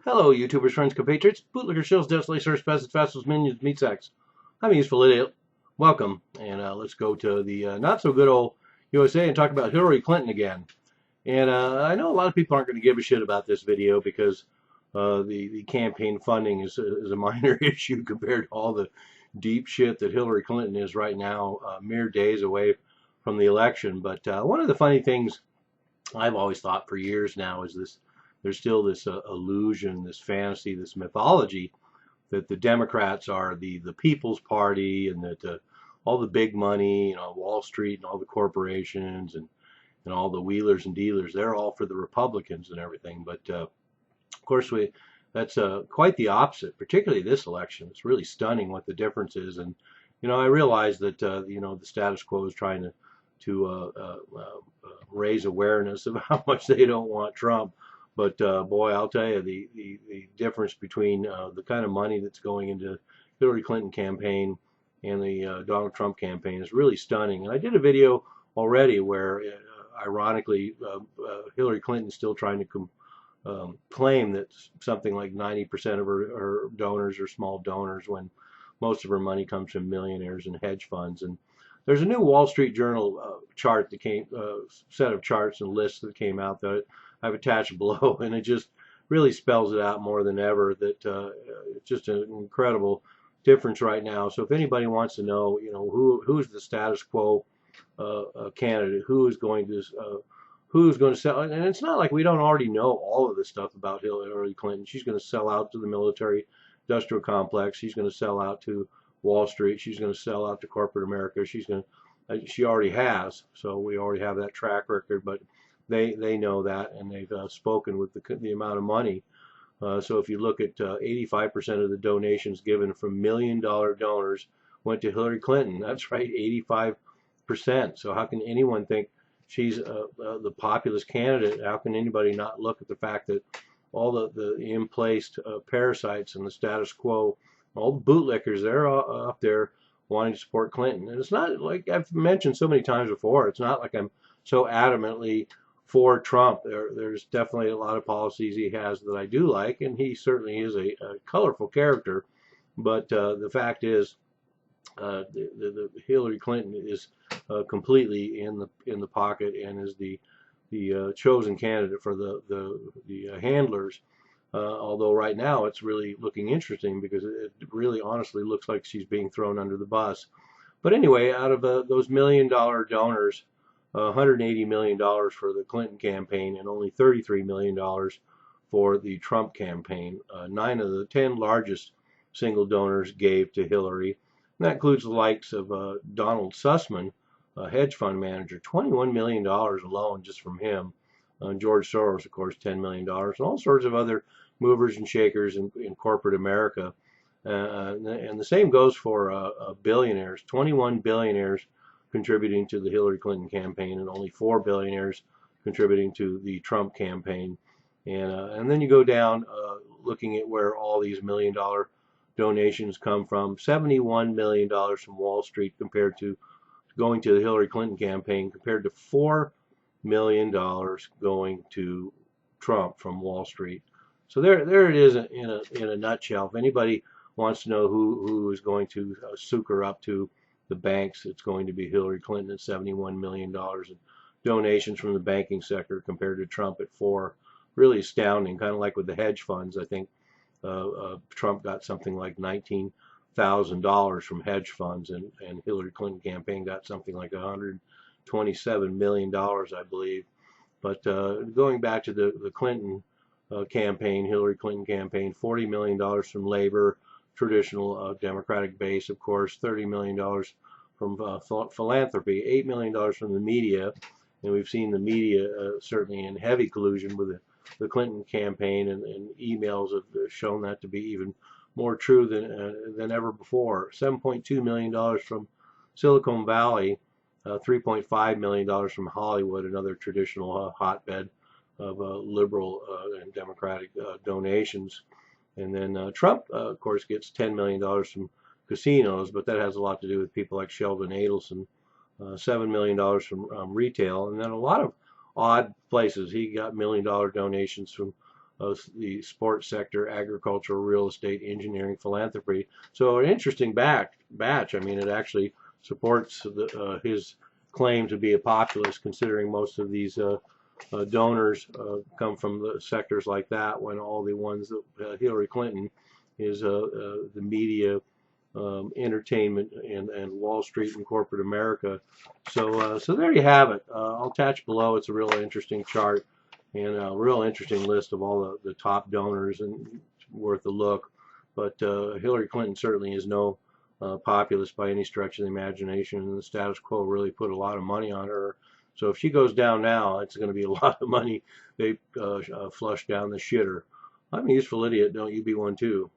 Hello, YouTubers, friends, compatriots, bootlickers, shills, desolators, peasants, vassals, minions, meat sacks. I'm a useful idiot. Welcome, and let's go to the not so good old USA and talk about Hillary Clinton again. And I know a lot of people aren't going to give a shit about this video because the campaign funding is a minor issue compared to all the deep shit that Hillary Clinton is right now, mere days away from the election. But one of the funny things I've always thought for years now is this: there's still this illusion, this fantasy, this mythology that the Democrats are the People's Party, and that all the big money, Wall Street and all the corporations and all the wheelers and dealers, they're all for the Republicans and everything. But of course, that's quite the opposite, particularly this election. It's really stunning what the difference is. And I realize that the status quo is trying to raise awareness of how much they don't want Trump. But boy, I'll tell you, the difference between the kind of money that's going into Hillary Clinton campaign and the Donald Trump campaign is really stunning. And I did a video already where, ironically, Hillary Clinton's still trying to claim that something like 90% of her donors are small donors when most of her money comes from millionaires and hedge funds. And there's a new Wall Street Journal chart that came, set of charts and lists that came out that I've attached below, and it just really spells it out more than ever that it's just an incredible difference right now. So if anybody wants to know, who's the status quo candidate, who's going to sell, and it's not like we don't already know all of this stuff about Hillary Clinton. She's going to sell out to the military industrial complex. She's going to sell out to Wall Street. She's going to sell out to corporate America. She already has. So we already have that track record, but they know that, and they've spoken with the amount of money. So if you look at 85% of the donations given from $1 million donors went to Hillary Clinton. That's right, 85%. So how can anyone think she's the populist candidate? How can anybody not look at the fact that all the in-placed parasites and the status quo, all the bootlickers, they're up there wanting to support Clinton? And it's not like I've mentioned so many times before, it's not like I'm so adamantly for Trump. There's definitely a lot of policies he has that I do like, and he certainly is a colorful character. But the fact is, the Hillary Clinton is completely in the pocket and is the chosen candidate for the handlers. Although right now it's really looking interesting because it really honestly looks like she's being thrown under the bus. But anyway, out of those $1 million donors, $180 million for the Clinton campaign and only $33 million for the Trump campaign. 9 of the 10 largest single donors gave to Hillary. And that includes the likes of Donald Sussman, a hedge fund manager, $21 million alone just from him. George Soros, of course, $10 million, and all sorts of other movers and shakers in corporate America. And the same goes for billionaires, 21 billionaires contributing to the Hillary Clinton campaign and only 4 billionaires contributing to the Trump campaign. And then you go down looking at where all these $1 million donations come from. $71 million from Wall Street compared to going to the Hillary Clinton campaign, compared to $4 million going to Trump from Wall Street. So there it is in a nutshell. If anybody wants to know who is going to sucker up to the banks, it's going to be Hillary Clinton at $71 million in donations from the banking sector compared to Trump at 4. Really astounding, kind of like with the hedge funds. I think Trump got something like $19,000 from hedge funds, and Hillary Clinton campaign got something like $127 million, I believe. But going back to the Clinton campaign, Hillary Clinton campaign, $40 million from labor, traditional Democratic base, of course, $30 million from philanthropy, $8 million from the media, and we've seen the media certainly in heavy collusion with the Clinton campaign, and emails have shown that to be even more true than ever before. $7.2 million from Silicon Valley, $3.5 million from Hollywood, another traditional hotbed of liberal and Democratic donations. And then Trump, of course, gets $10 million from casinos, but that has a lot to do with people like Sheldon Adelson. $7 million from retail, and then a lot of odd places. He got $1 million donations from the sports sector, agriculture, real estate, engineering, philanthropy. So an interesting batch. I mean, it actually supports his claim to be a populist, considering most of these donors come from the sectors like that, when all the ones that Hillary Clinton is the media, entertainment, and Wall Street and corporate America. So there you have it. I'll attach below. It's a real interesting chart and a real interesting list of all the top donors, and worth a look. But Hillary Clinton certainly is no populist by any stretch of the imagination, and the status quo really put a lot of money on her. So if she goes down now, it's going to be a lot of money they flush down the shitter. I'm a useful idiot. Don't you be one too.